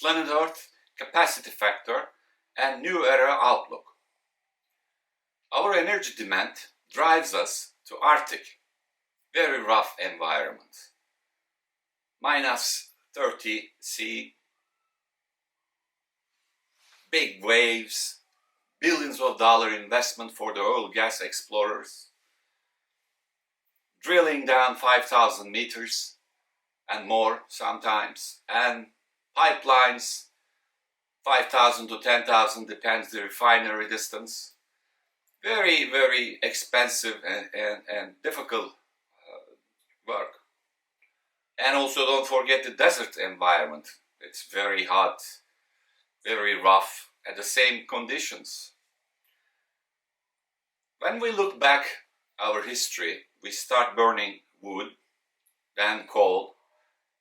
Planet Earth, capacity factor, and new era outlook. Our energy demand drives us to Arctic, very rough environment. -30°C, big waves, billions of dollars investment for the oil gas explorers, drilling down 5,000 meters and more sometimes, and pipelines 5,000 to 10,000, depends the refinery distance. Very, very expensive and difficult work. And also don't forget the desert environment. It's very hot, very rough, at the same conditions. When we look back our history, we start burning wood, then coal,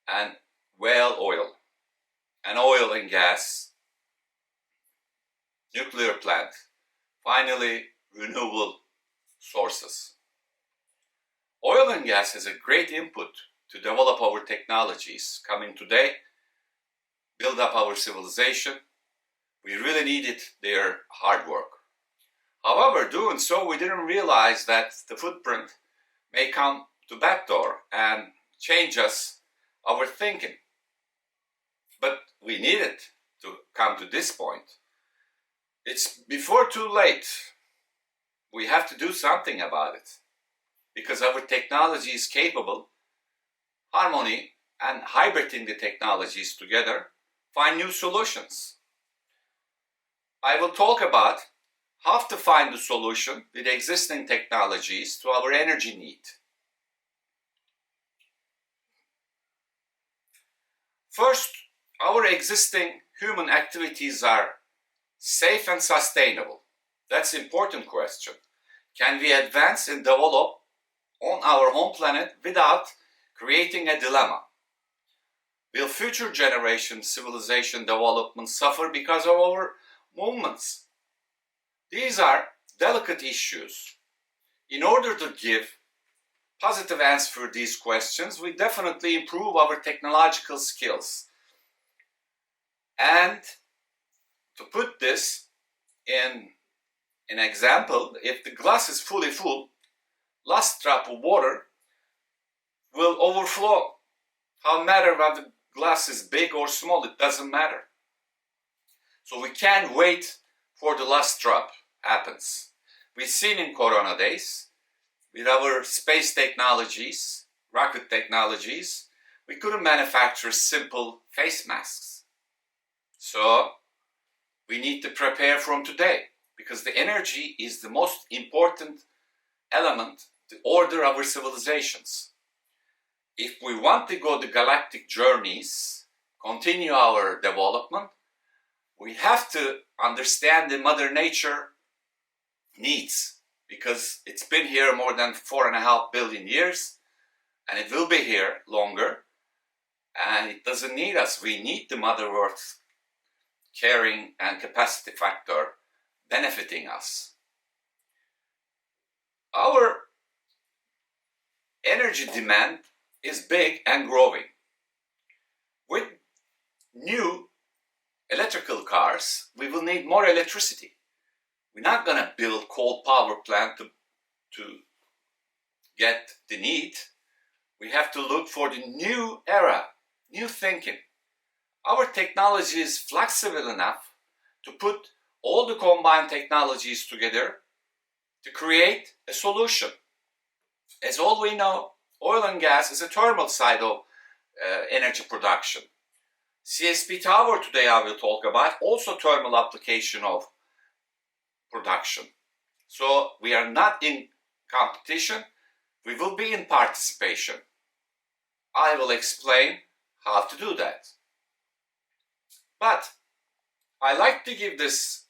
and whale oil, and oil and gas, nuclear plant, finally renewable sources. Oil and gas is a great input to develop our technologies coming today, build up our civilization. We really needed their hard work. However, doing so, we didn't realize that the footprint may come to backdoor and change our thinking. But we needed to come to this point. It's before too late. We have to do something about it, because our technology is capable, harmony and hybriding the technologies together, find new solutions. I will talk about how to find the solution with existing technologies to our energy need. First, our existing human activities are safe and sustainable. That's an important question. Can we advance and develop on our home planet without creating a dilemma? Will future generation civilization development suffer because of our movements? These are delicate issues. In order to give positive answer for these questions, we definitely improve our technological skills. And to put this in an example, if the glass is fully full, last drop of water will overflow. How matter whether the glass is big or small, it doesn't matter. So we can't wait for the last drop happens. We've seen in Corona days, with our space technologies, rocket technologies, we couldn't manufacture simple face masks. So we need to prepare from today, because the energy is the most important element to order our civilizations. If we want to go the galactic journeys, continue our development, we have to understand the Mother Nature needs, because it's been here more than 4.5 billion years, and it will be here longer, and it doesn't need us. We need the Mother Earth caring and capacity factor benefiting us. Our energy demand is big and growing. With new electrical cars, we will need more electricity. We're not going to build coal power plant to get the need. We have to look for the new era, new thinking. Our technology is flexible enough to put all the combined technologies together to create a solution. As all we know, oil and gas is a thermal side of energy production. CSP tower today I will talk about, also thermal application of production. So we are not in competition, we will be in participation. I will explain how to do that. But I like to give this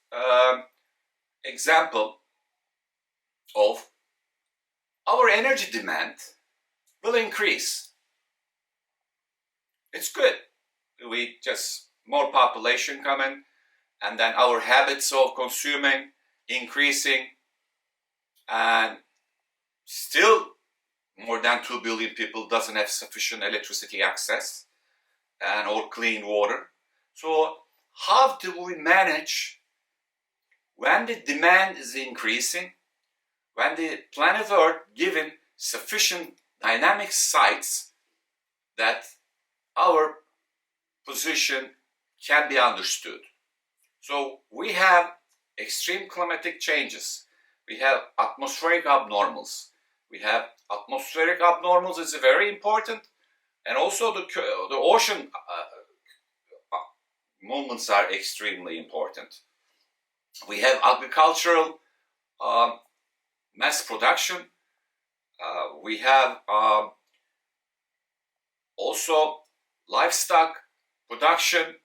example of our energy demand will increase. It's good. We just more population coming, and then our habits of consuming increasing, and still more than 2 billion people doesn't have sufficient electricity access and or clean water. So how do we manage when the demand is increasing, when the planet Earth given sufficient dynamic sites that our position can be understood? So we have extreme climatic changes. We have atmospheric abnormals. We have atmospheric abnormals is very important, and also the ocean movements are extremely important. We have agricultural mass production. We have also livestock production.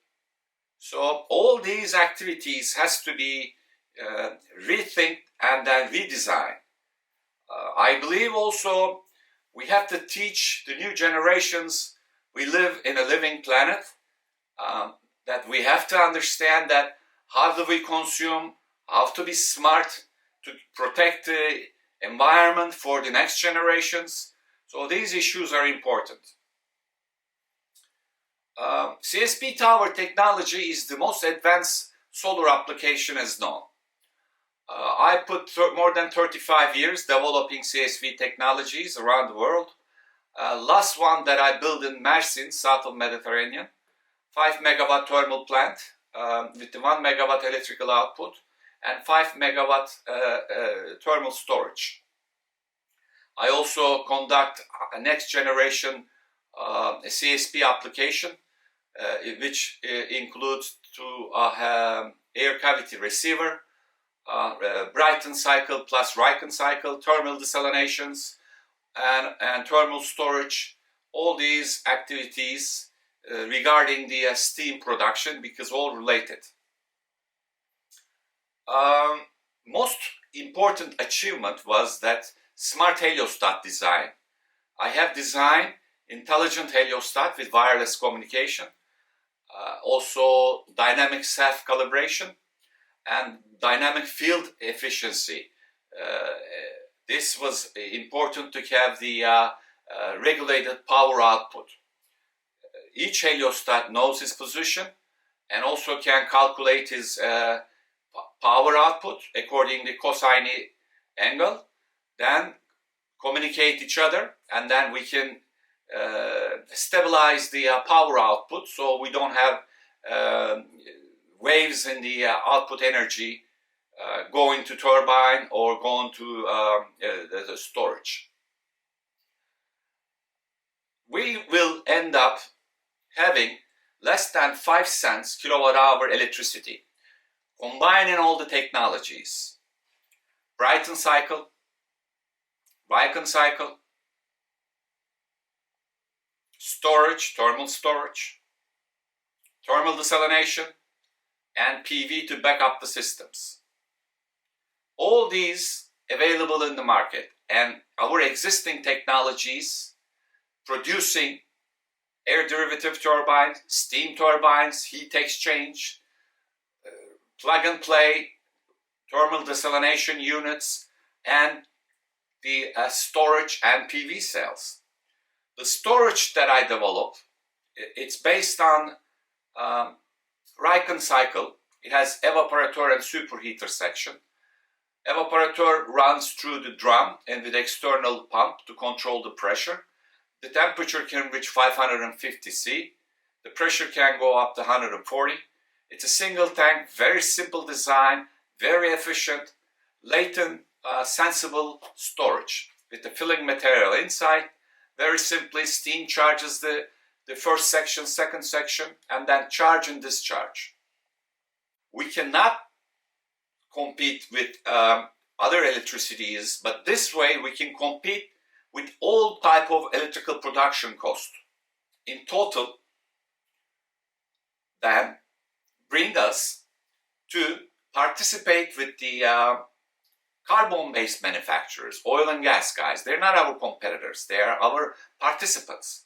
So all these activities has to be rethink and then redesigned. I believe also we have to teach the new generations we live in a living planet, that we have to understand that how do we consume, how to be smart to protect the environment for the next generations. So these issues are important. CSP tower technology is the most advanced solar application as known. I put more than 35 years developing CSV technologies around the world. Last one that I built in Mersin, south of Mediterranean, 5 megawatt thermal plant with the 1 megawatt electrical output and 5 megawatt thermal storage. I also conduct a next generation CSP application, which includes to air cavity receiver, Brighton cycle plus Riken cycle, thermal desalinations, and thermal storage. All these activities regarding the steam production, because all related. Most important achievement was that smart heliostat design. I have designed intelligent heliostat with wireless communication, also dynamic self-calibration and dynamic field efficiency. This was important to have the regulated power output. Each heliostat knows his position and also can calculate his power output according to the cosine angle, then communicate each other, and then we can stabilize the power output so we don't have waves in the output energy going to turbine or going to the storage. We will end up having less than 5 cents kilowatt hour electricity, combining all the technologies: Brighton cycle, Riken cycle, storage, thermal desalination, and PV to back up the systems. All these available in the market, and our existing technologies producing air derivative turbines, steam turbines, heat exchange, plug and play, thermal desalination units, and the storage and PV cells. The storage that I developed, it's based on Riken cycle. It has evaporator and superheater section. Evaporator runs through the drum and with external pump to control the pressure. The temperature can reach 550 C. The pressure can go up to 140. It's a single tank, very simple design, very efficient, latent, sensible storage with the filling material inside. Very simply, steam charges the first section, second section, and then charge and discharge. We cannot compete with other electricities, but this way we can compete with all type of electrical production cost. In total, then bring us to participate with the carbon-based manufacturers, oil and gas guys. They're not our competitors, they are our participants.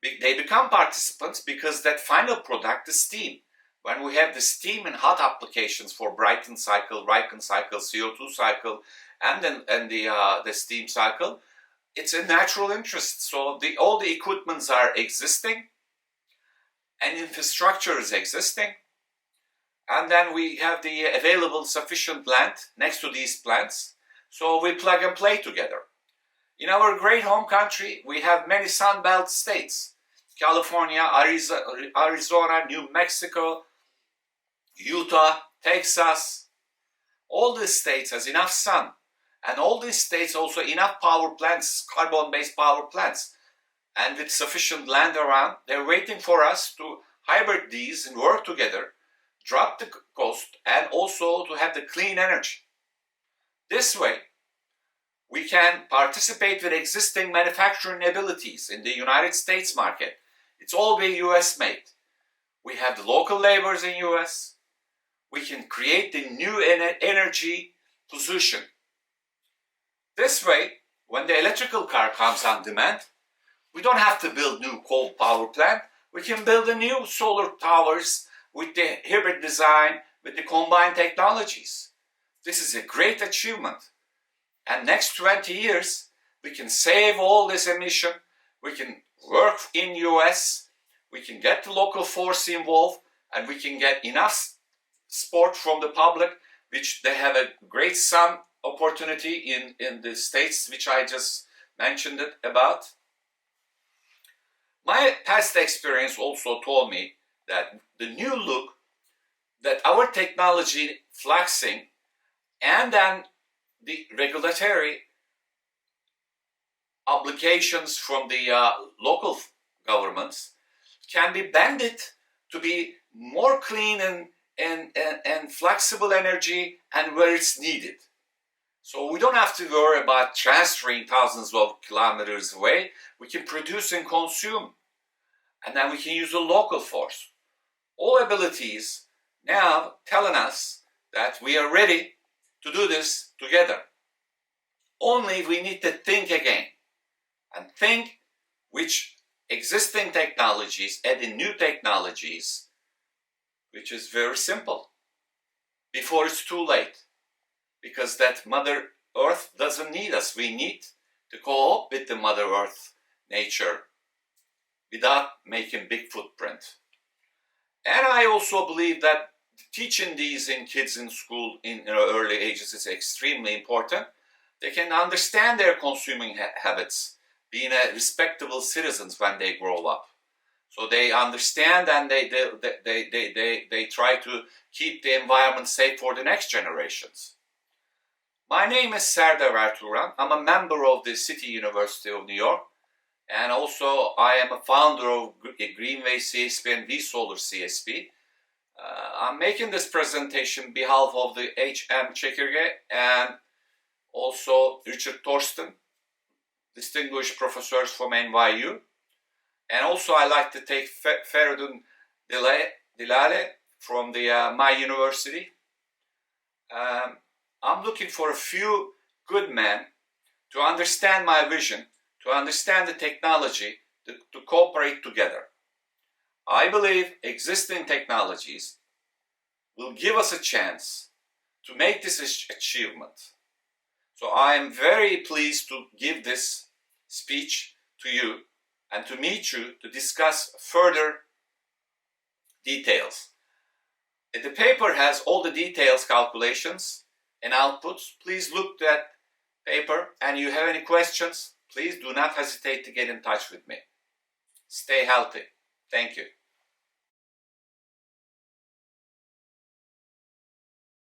They become participants because that final product is steam. When we have the steam and hot applications for Brighton cycle, Riken cycle, CO2 cycle, and then the steam cycle, it's a natural interest. So all the equipments are existing, and infrastructure is existing, and then we have the available sufficient land next to these plants, so we plug and play together. In our great home country, we have many Sunbelt states: California, Arizona, New Mexico, Utah, Texas. All these states has enough sun, and all these states also enough power plants, carbon-based power plants. And with sufficient land around, they're waiting for us to hybrid these and work together, drop the cost, and also to have the clean energy. This way, we can participate with existing manufacturing abilities in the United States market. It's all be US made. We have the local laborers in US. We can create the new energy position. This way, when the electrical car comes on demand, we don't have to build new coal power plant. We can build a new solar towers with the hybrid design, with the combined technologies. This is a great achievement. And next 20 years, we can save all this emission. We can work in US. We can get the local force involved, and we can get enough support from the public, which they have a great sun opportunity in the states which I just mentioned it about. My past experience also told me that the new look, that our technology flexing, and then the regulatory obligations from the local governments can be bended to be more clean and flexible energy and where it's needed. So we don't have to worry about transferring thousands of kilometers away. We can produce and consume, and then we can use a local force. All abilities now telling us that we are ready to do this together. Only we need to think again, and think which existing technologies, adding new technologies, which is very simple, before it's too late. Because that Mother Earth doesn't need us. We need to co-op with the Mother Earth nature without making big footprint. And I also believe that teaching these in kids in school in early ages is extremely important. They can understand their consuming habits, being a respectable citizens when they grow up. So they understand, and they try to keep the environment safe for the next generations. My name is Serdar Ertuğran. I'm a member of the City University of New York, and also I am a founder of Greenway CSP and V-Solar CSP. I'm making this presentation on behalf of the H.M. Çekirge and also Richard Thorsten, distinguished professors from NYU. And also I like to take Feridun Dilale from my university. I'm looking for a few good men to understand my vision, to understand the technology, to cooperate together. I believe existing technologies will give us a chance to make this achievement. So I am very pleased to give this speech to you and to meet you to discuss further details. The paper has all the details, calculations, and outputs. Please look at that paper, and you have any questions, please do not hesitate to get in touch with me. Stay healthy. Thank you.